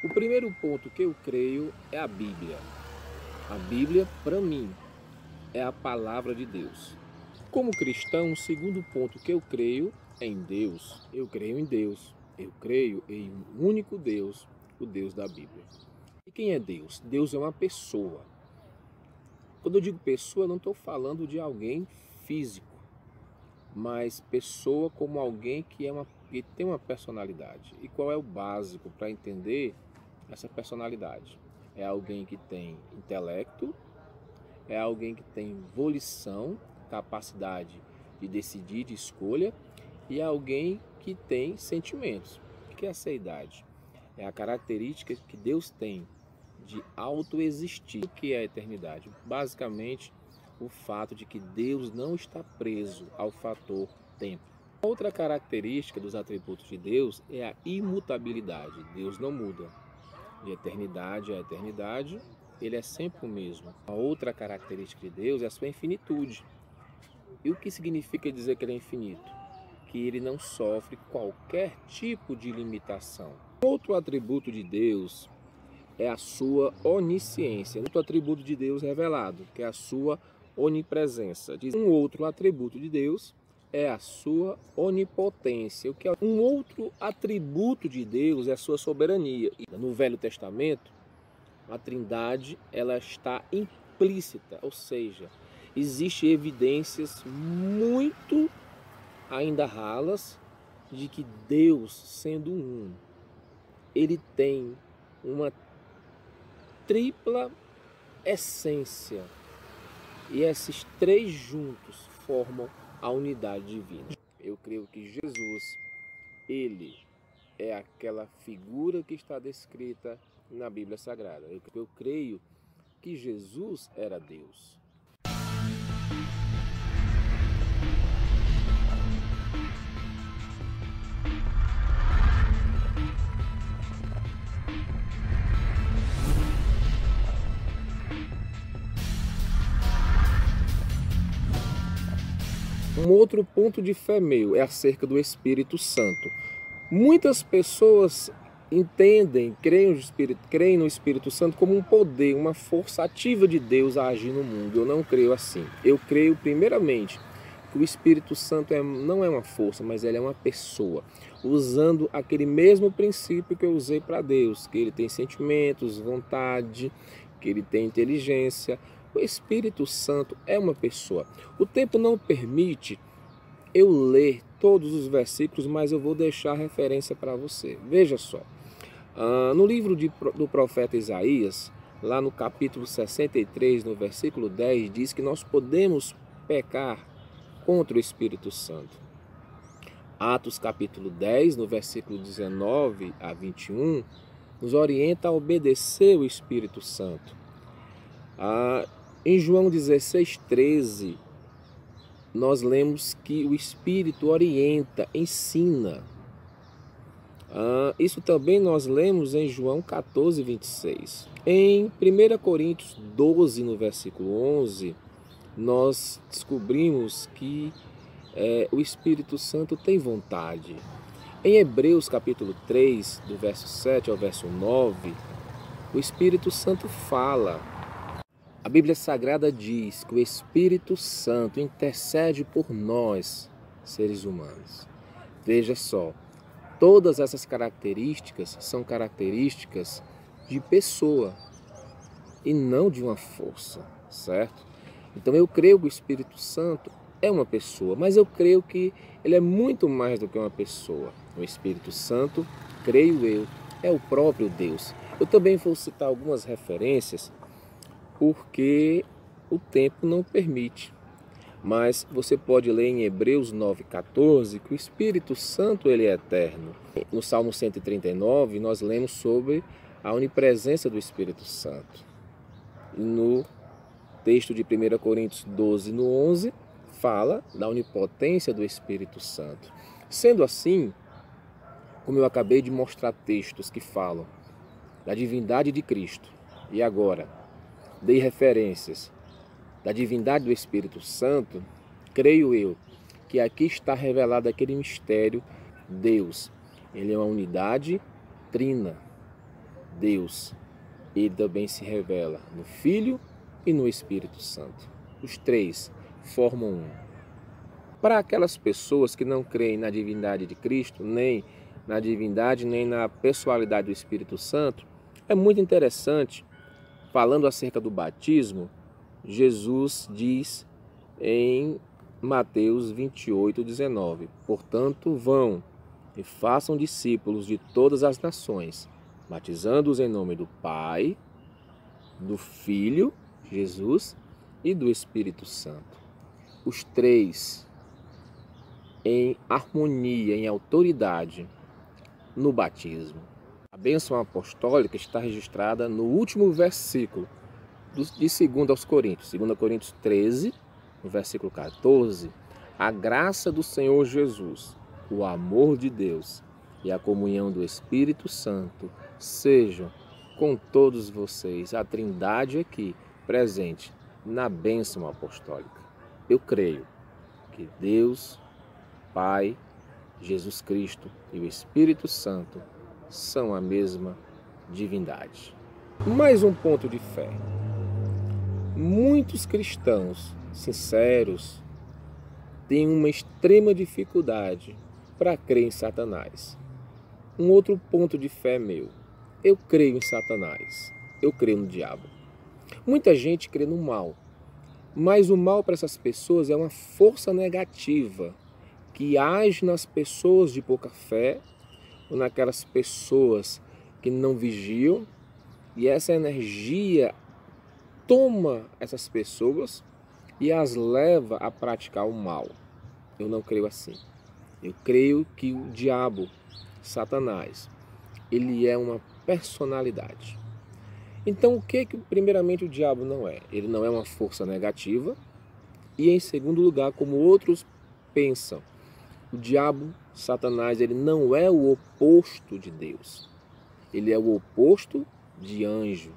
O primeiro ponto que eu creio é a Bíblia. A Bíblia, para mim, é a palavra de Deus. Como cristão, o segundo ponto que eu creio é em Deus. Eu creio em Deus. Eu creio em um único Deus, o Deus da Bíblia. E quem é Deus? Deus é uma pessoa. Quando eu digo pessoa, eu não estou falando de alguém físico, mas pessoa como alguém que tem uma personalidade. E qual é o básico para entender essa personalidade? É alguém que tem intelecto, é alguém que tem volição, capacidade de decidir, de escolha, e é alguém que tem sentimentos. O que é essa idade? É a característica que Deus tem de autoexistir. O que é a eternidade? Basicamente, o fato de que Deus não está preso ao fator tempo. Outra característica dos atributos de Deus é a imutabilidade. Deus não muda. De eternidade a eternidade, ele é sempre o mesmo. A outra característica de Deus é a sua infinitude. E o que significa dizer que ele é infinito? Que ele não sofre qualquer tipo de limitação. Outro atributo de Deus é a sua onisciência. Outro atributo de Deus revelado, que é a sua onipresença. Um outro atributo de Deus é a sua onipotência. Um outro atributo de Deus é a sua soberania. No Velho Testamento, a Trindade ela está implícita, ou seja, existem evidências muito ainda ralas de que Deus, sendo um, ele tem uma tripla essência. E esses três juntos formam a unidade divina. Eu creio que Jesus, ele é aquela figura que está descrita na Bíblia Sagrada. Eu creio que Jesus era Deus. Um outro ponto de fé meu é acerca do Espírito Santo. Muitas pessoas entendem, creem no Espírito Santo como um poder, uma força ativa de Deus a agir no mundo. Eu não creio assim. Eu creio, primeiramente, que o Espírito Santo não é uma força, mas ele é uma pessoa, usando aquele mesmo princípio que eu usei para Deus, que ele tem sentimentos, vontade, que ele tem inteligência. O Espírito Santo é uma pessoa. O tempo não permite eu ler todos os versículos, mas eu vou deixar a referência para você. Veja só, no livro do profeta Isaías, lá no capítulo 63, no versículo 10, diz que nós podemos pecar contra o Espírito Santo. Atos capítulo 10, no versículo 19 a 21, nos orienta a obedecer o Espírito Santo. Em João 16, 13, nós lemos que o Espírito orienta, ensina. Isso também nós lemos em João 14, 26. Em 1 Coríntios 12, no versículo 11, nós descobrimos que o Espírito Santo tem vontade. Em Hebreus capítulo 3, do verso 7 ao verso 9, o Espírito Santo fala. A Bíblia Sagrada diz que o Espírito Santo intercede por nós, seres humanos. Veja só, todas essas características são características de pessoa e não de uma força, certo? Então eu creio que o Espírito Santo é uma pessoa, mas eu creio que ele é muito mais do que uma pessoa. O Espírito Santo, creio eu, é o próprio Deus. Eu também vou citar algumas referências porque o tempo não permite. Mas você pode ler em Hebreus 9,14 que o Espírito Santo ele é eterno. No Salmo 139 nós lemos sobre a onipresença do Espírito Santo. No texto de 1 Coríntios 12, no 11, fala da onipotência do Espírito Santo. Sendo assim, como eu acabei de mostrar textos que falam da divindade de Cristo, e agora dei referências da divindade do Espírito Santo, creio eu que aqui está revelado aquele mistério. Deus, ele é uma unidade trina. Deus, ele também se revela no Filho e no Espírito Santo. Os três formam um. Para aquelas pessoas que não creem na divindade de Cristo, nem na divindade, nem na pessoalidade do Espírito Santo, é muito interessante, falando acerca do batismo, Jesus diz em Mateus 28:19, portanto, vão e façam discípulos de todas as nações, batizando-os em nome do Pai, do Filho, Jesus, e do Espírito Santo. Os três em harmonia, em autoridade no batismo. A bênção apostólica está registrada no último versículo de 2 aos Coríntios, 2 Coríntios 13, no versículo 14. A graça do Senhor Jesus, o amor de Deus e a comunhão do Espírito Santo sejam com todos vocês. A Trindade aqui presente na bênção apostólica. Eu creio que Deus, Pai, Jesus Cristo e o Espírito Santo são a mesma divindade. Mais um ponto de fé. Muitos cristãos sinceros têm uma extrema dificuldade para crer em Satanás. Um outro ponto de fé meu. Eu creio em Satanás. Eu creio no diabo. Muita gente crê no mal. Mas o mal para essas pessoas é uma força negativa que age nas pessoas de pouca fé ou naquelas pessoas que não vigiam, e essa energia toma essas pessoas e as leva a praticar o mal. Eu não creio assim. Eu creio que o diabo, Satanás, ele é uma personalidade. Então, o que primeiramente o diabo não é? Ele não é uma força negativa. E em segundo lugar, como outros pensam, o diabo, Satanás, ele não é o oposto de Deus. Ele é o oposto de anjo.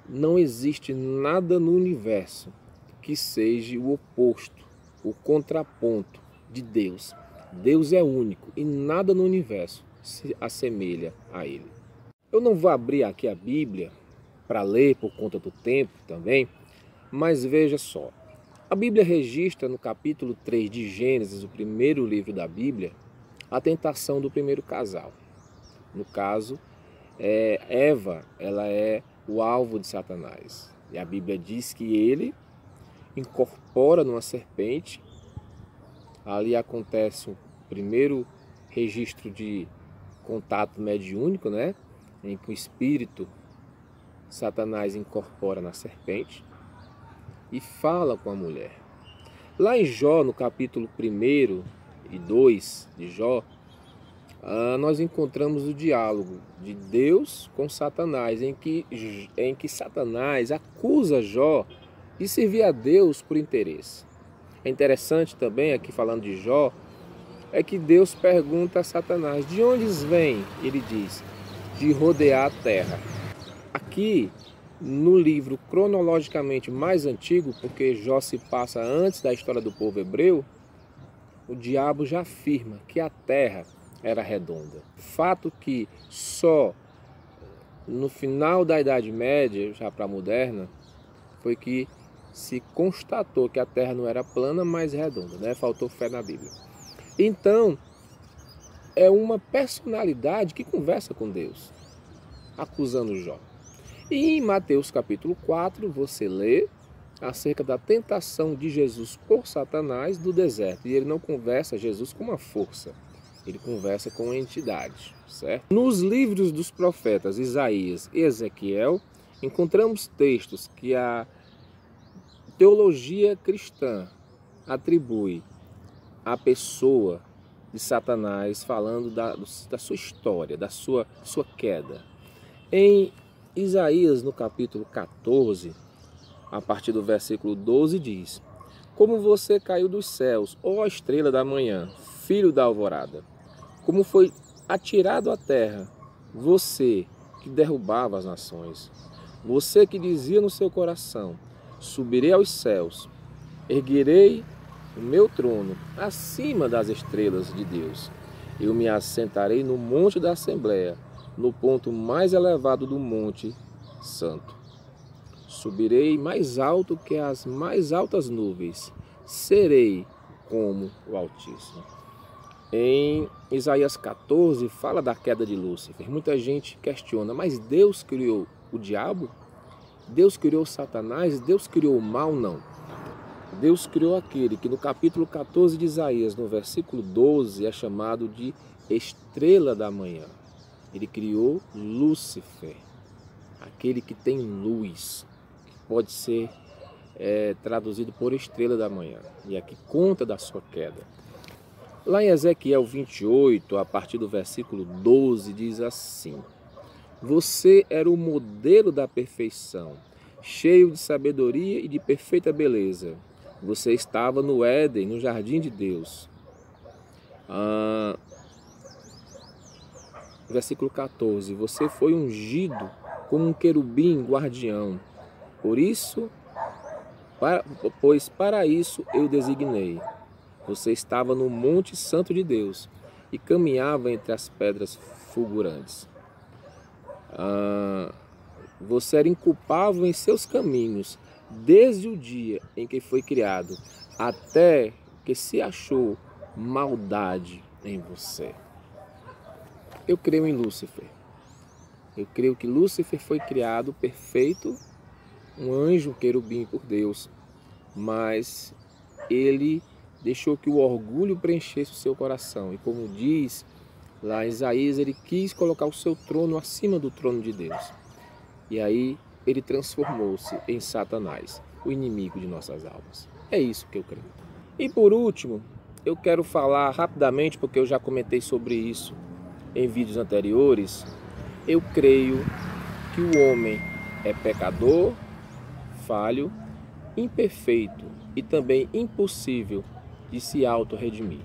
Não existe nada no universo que seja o oposto, o contraponto de Deus. Deus é único e nada no universo se assemelha a ele. Eu não vou abrir aqui a Bíblia para ler por conta do tempo também, mas veja só. A Bíblia registra no capítulo 3 de Gênesis, o primeiro livro da Bíblia, a tentação do primeiro casal. No caso, Eva, ela é o alvo de Satanás. E a Bíblia diz que ele incorpora numa serpente. Ali acontece o primeiro registro de contato mediúnico, né? Em que o espírito Satanás incorpora na serpente e fala com a mulher. Lá em Jó, no capítulo 1 e 2 de Jó, nós encontramos o diálogo de Deus com Satanás, em que Satanás acusa Jó de servir a Deus por interesse. É interessante também, aqui falando de Jó, é que Deus pergunta a Satanás, de onde vem? Ele diz, de rodear a terra. Aqui, no livro cronologicamente mais antigo, porque Jó se passa antes da história do povo hebreu, o diabo já afirma que a terra era redonda. Fato que só no final da Idade Média, já para a moderna, foi que se constatou que a terra não era plana, mas redonda, né? Faltou fé na Bíblia. Então, é uma personalidade que conversa com Deus, acusando Jó. E em Mateus capítulo 4, você lê acerca da tentação de Jesus por Satanás do deserto. E ele não conversa Jesus com uma força, ele conversa com uma entidade, certo? Nos livros dos profetas Isaías e Ezequiel, encontramos textos que a teologia cristã atribui à pessoa de Satanás, falando da sua história, da sua queda. Em Isaías, no capítulo 14, a partir do versículo 12, diz: como você caiu dos céus, ó estrela da manhã, filho da alvorada, como foi atirado à terra, você que derrubava as nações, você que dizia no seu coração, subirei aos céus, erguerei o meu trono acima das estrelas de Deus, eu me assentarei no monte da Assembleia, no ponto mais elevado do Monte Santo. Subirei mais alto que as mais altas nuvens, serei como o Altíssimo. Em Isaías 14 fala da queda de Lúcifer. Muita gente questiona, mas Deus criou o diabo? Deus criou Satanás? Deus criou o mal? Não. Deus criou aquele que no capítulo 14 de Isaías, no versículo 12, é chamado de estrela da manhã. Ele criou Lúcifer, aquele que tem luz, que pode ser traduzido por estrela da manhã. E aqui conta da sua queda. Lá em Ezequiel 28, a partir do versículo 12, diz assim: Você era o modelo da perfeição, cheio de sabedoria e de perfeita beleza. Você estava no Éden, no jardim de Deus. Versículo 14. Você foi ungido como um querubim guardião. Pois para isso eu designei. Você estava no Monte Santo de Deus e caminhava entre as pedras fulgurantes. Você era inculpável em seus caminhos, desde o dia em que foi criado, até que se achou maldade em você. Eu creio em Lúcifer. Eu creio que Lúcifer foi criado perfeito, um anjo, um querubim por Deus, mas ele deixou que o orgulho preenchesse o seu coração. E como diz lá em Isaías, ele quis colocar o seu trono acima do trono de Deus. E aí ele transformou-se em Satanás, o inimigo de nossas almas. É isso que eu creio. E por último, eu quero falar rapidamente, porque eu já comentei sobre isso em vídeos anteriores. Eu creio que o homem é pecador, falho, imperfeito e também impossível de se auto-redimir.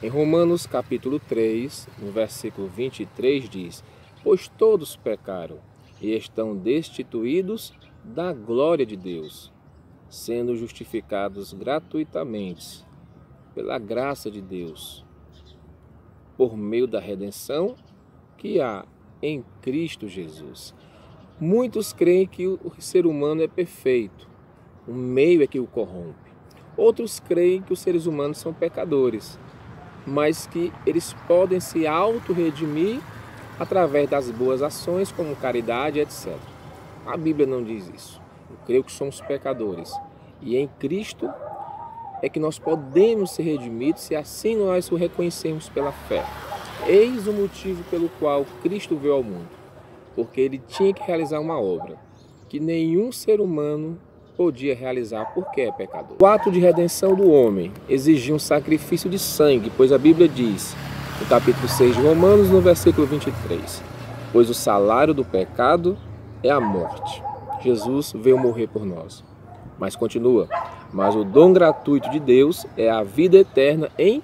Em Romanos capítulo 3, no versículo 23 diz: Pois todos pecaram e estão destituídos da glória de Deus, sendo justificados gratuitamente pela graça de Deus, por meio da redenção que há em Cristo Jesus. Muitos creem que o ser humano é perfeito, o meio é que o corrompe. Outros creem que os seres humanos são pecadores, mas que eles podem se auto-redimir através das boas ações, como caridade, etc. A Bíblia não diz isso. Eu creio que somos pecadores. E em Cristo é que nós podemos ser redimidos, se assim nós o reconhecermos pela fé. Eis o motivo pelo qual Cristo veio ao mundo. Porque ele tinha que realizar uma obra que nenhum ser humano podia realizar porque é pecador. O ato de redenção do homem exigia um sacrifício de sangue, pois a Bíblia diz, no capítulo 6 de Romanos, no versículo 23, pois o salário do pecado é a morte. Jesus veio morrer por nós. Mas continua, mas o dom gratuito de Deus é a vida eterna em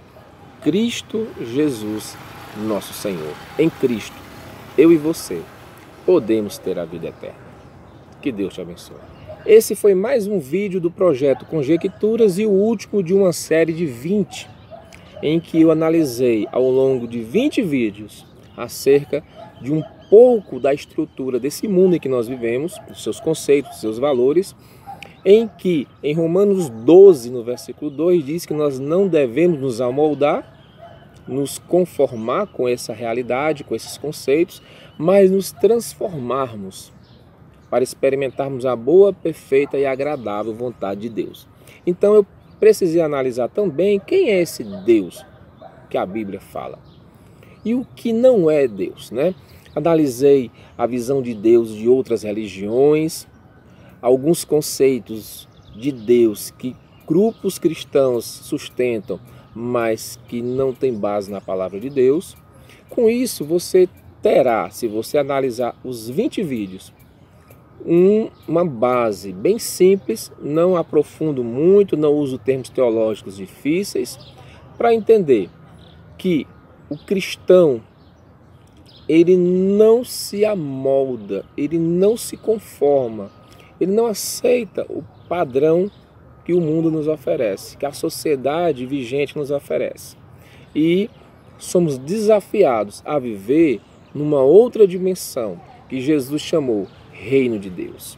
Cristo Jesus, nosso Senhor. Em Cristo, eu e você podemos ter a vida eterna. Que Deus te abençoe. Esse foi mais um vídeo do projeto Conjecturas e o último de uma série de 20, em que eu analisei ao longo de 20 vídeos acerca de um pouco da estrutura desse mundo em que nós vivemos, dos seus conceitos, dos seus valores, em que em Romanos 12, no versículo 2, diz que nós não devemos nos amoldar, nos conformar com essa realidade, com esses conceitos, mas nos transformarmos para experimentarmos a boa, perfeita e agradável vontade de Deus. Então eu precisei analisar também quem é esse Deus que a Bíblia fala e o que não é Deus, né? Analisei a visão de Deus de outras religiões, alguns conceitos de Deus que grupos cristãos sustentam, mas que não tem base na palavra de Deus. Com isso, você terá, se você analisar os 20 vídeos, uma base bem simples, não aprofundo muito, não uso termos teológicos difíceis, para entender que o cristão, ele não se amolda, ele não se conforma, ele não aceita o padrão que o mundo nos oferece, que a sociedade vigente nos oferece. E somos desafiados a viver numa outra dimensão que Jesus chamou Reino de Deus.